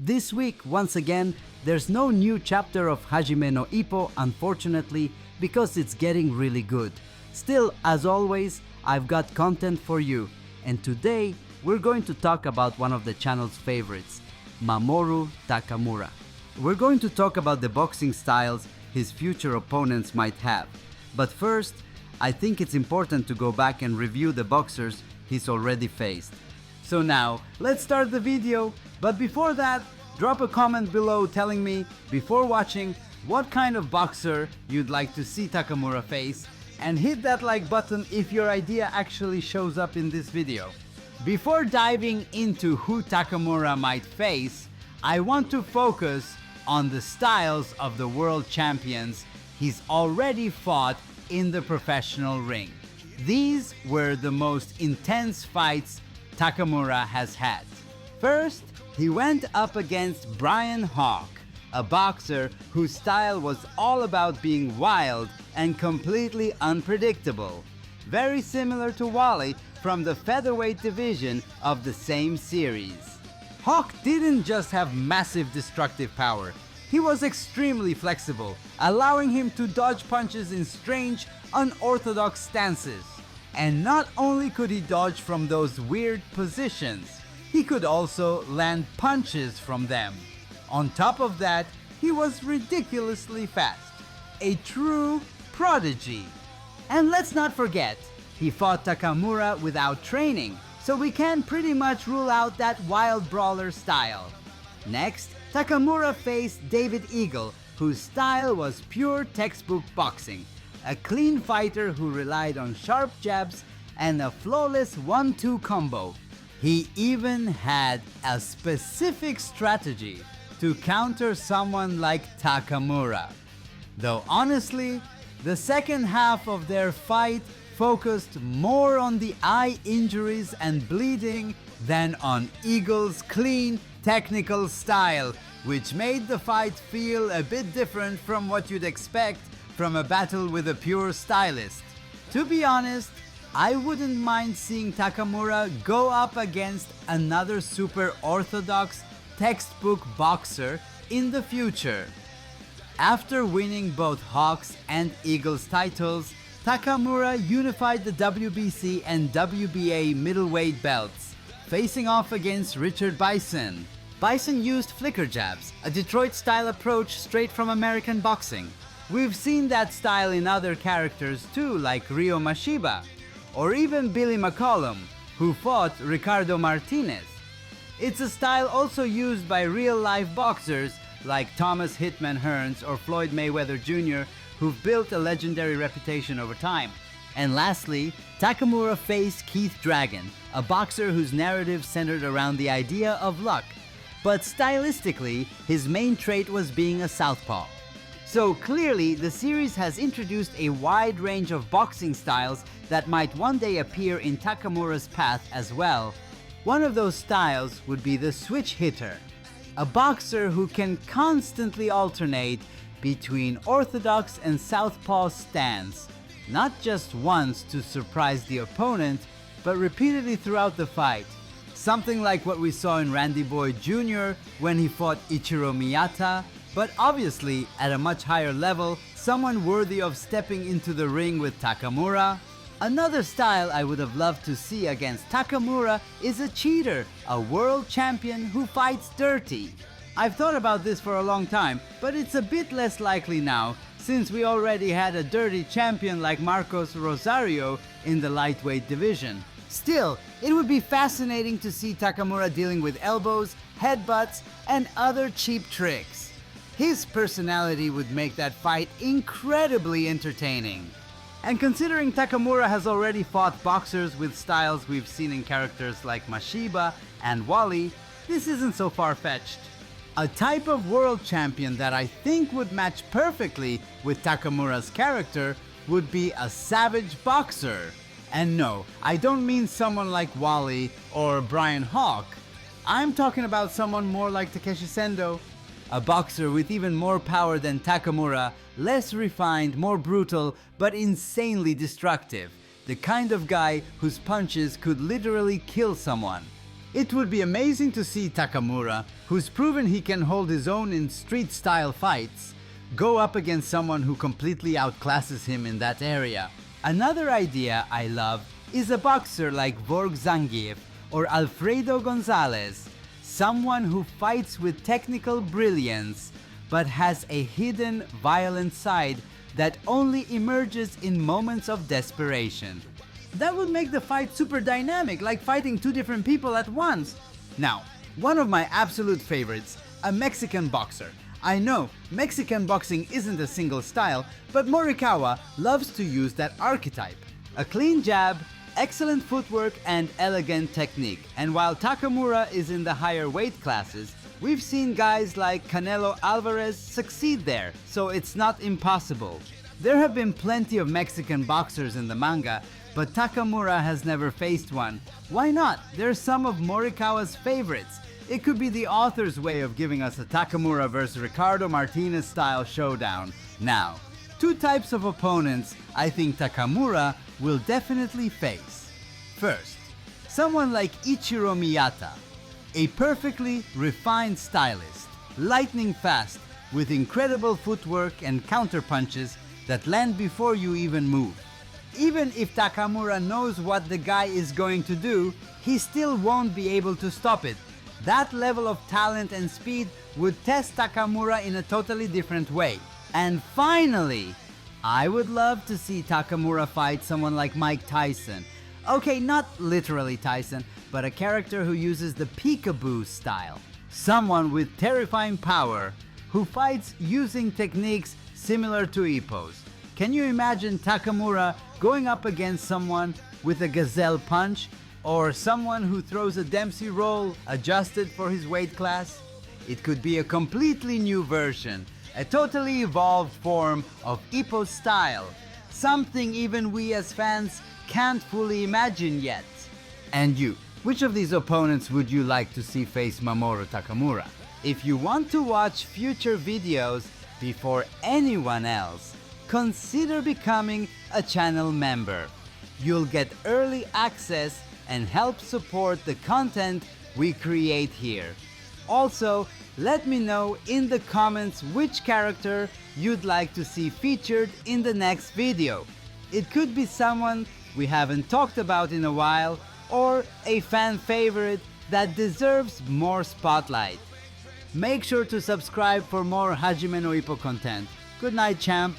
This week, once again, there's no new chapter of Hajime no Ippo, unfortunately, because it's getting really good. Still, as always, I've got content for you, and today we're going to talk about one of the channel's favorites, Mamoru Takamura. We're going to talk about the boxing styles his future opponents might have. But first, I think it's important to go back and review the boxers he's already faced. So now, let's start the video, but before that, drop a comment below telling me, before watching, what kind of boxer you'd like to see Takamura face, and hit that like button if your idea actually shows up in this video. Before diving into who Takamura might face, I want to focus on the styles of the world champions he's already fought in the professional ring. These were the most intense fights Takamura has had. First, he went up against Brian Hawk, a boxer whose style was all about being wild and completely unpredictable, very similar to Wally from the featherweight division of the same series. Hawk didn't just have massive destructive power, he was extremely flexible, allowing him to dodge punches in strange, unorthodox stances. And not only could he dodge from those weird positions, he could also land punches from them. On top of that, he was ridiculously fast. A true prodigy. And let's not forget, he fought Takamura without training, so we can pretty much rule out that wild brawler style. Next, Takamura faced David Eagle, whose style was pure textbook boxing. A clean fighter who relied on sharp jabs and a flawless 1-2 combo. He even had a specific strategy to counter someone like Takamura. Though honestly, the second half of their fight focused more on the eye injuries and bleeding than on Eagle's clean, technical style, which made the fight feel a bit different from what you'd expect from a battle with a pure stylist. To be honest, I wouldn't mind seeing Takamura go up against another super orthodox textbook boxer in the future. After winning both Hawks and Eagles titles, Takamura unified the WBC and WBA middleweight belts, facing off against Richard Bison. Bison used flicker jabs, a Detroit-style approach straight from American boxing. We've seen that style in other characters too, like Ryo Mashiba, or even Billy McCollum, who fought Ricardo Martinez. It's a style also used by real-life boxers like Thomas Hitman Hearns or Floyd Mayweather Jr., who've built a legendary reputation over time. And lastly, Takamura faced Keith Dragon, a boxer whose narrative centered around the idea of luck, but stylistically, his main trait was being a southpaw. So clearly, the series has introduced a wide range of boxing styles that might one day appear in Takamura's path as well. One of those styles would be the switch hitter, a boxer who can constantly alternate between orthodox and southpaw stance, not just once to surprise the opponent, but repeatedly throughout the fight. Something like what we saw in Randy Boy Jr. when he fought Ichiro Miyata, but obviously at a much higher level, someone worthy of stepping into the ring with Takamura. Another style I would have loved to see against Takamura is a cheater, a world champion who fights dirty. I've thought about this for a long time, but it's a bit less likely now, since we already had a dirty champion like Marcos Rosario in the lightweight division. Still, it would be fascinating to see Takamura dealing with elbows, headbutts, and other cheap tricks. His personality would make that fight incredibly entertaining. And considering Takamura has already fought boxers with styles we've seen in characters like Mashiba and Wally, this isn't so far-fetched. A type of world champion that I think would match perfectly with Takamura's character would be a savage boxer. And no, I don't mean someone like Wally or Brian Hawk. I'm talking about someone more like Takeshi Sendo. A boxer with even more power than Takamura, less refined, more brutal, but insanely destructive. The kind of guy whose punches could literally kill someone. It would be amazing to see Takamura, who's proven he can hold his own in street-style fights, go up against someone who completely outclasses him in that area. Another idea I love is a boxer like Vorg Zangief or Alfredo Gonzalez, someone who fights with technical brilliance but has a hidden violent side that only emerges in moments of desperation. That would make the fight super dynamic, like fighting two different people at once. Now, one of my absolute favorites, a Mexican boxer. I know, Mexican boxing isn't a single style, but Morikawa loves to use that archetype. A clean jab, excellent footwork and elegant technique. And while Takamura is in the higher weight classes, we've seen guys like Canelo Alvarez succeed there, so it's not impossible. There have been plenty of Mexican boxers in the manga, but Takamura has never faced one. Why not? They're some of Morikawa's favorites. It could be the author's way of giving us a Takamura vs Ricardo Martinez style showdown. Now, two types of opponents I think Takamura will definitely face. First, someone like Ichiro Miyata, a perfectly refined stylist, lightning fast, with incredible footwork and counterpunches that land before you even move. Even if Takamura knows what the guy is going to do, he still won't be able to stop it. That level of talent and speed would test Takamura in a totally different way. And finally, I would love to see Takamura fight someone like Mike Tyson. Okay, not literally Tyson, but a character who uses the peekaboo style. Someone with terrifying power, who fights using techniques similar to Ippo's. Can you imagine Takamura going up against someone with a gazelle punch, or someone who throws a Dempsey roll adjusted for his weight class? It could be a completely new version, a totally evolved form of Ippo's style, something even we as fans can't fully imagine yet. And you, which of these opponents would you like to see face Mamoru Takamura? If you want to watch future videos before anyone else, consider becoming a channel member. You'll get early access and help support the content we create here. Also, let me know in the comments which character you'd like to see featured in the next video. It could be someone we haven't talked about in a while, or a fan favorite that deserves more spotlight. Make sure to subscribe for more Hajime no Ippo content. Good night, champ!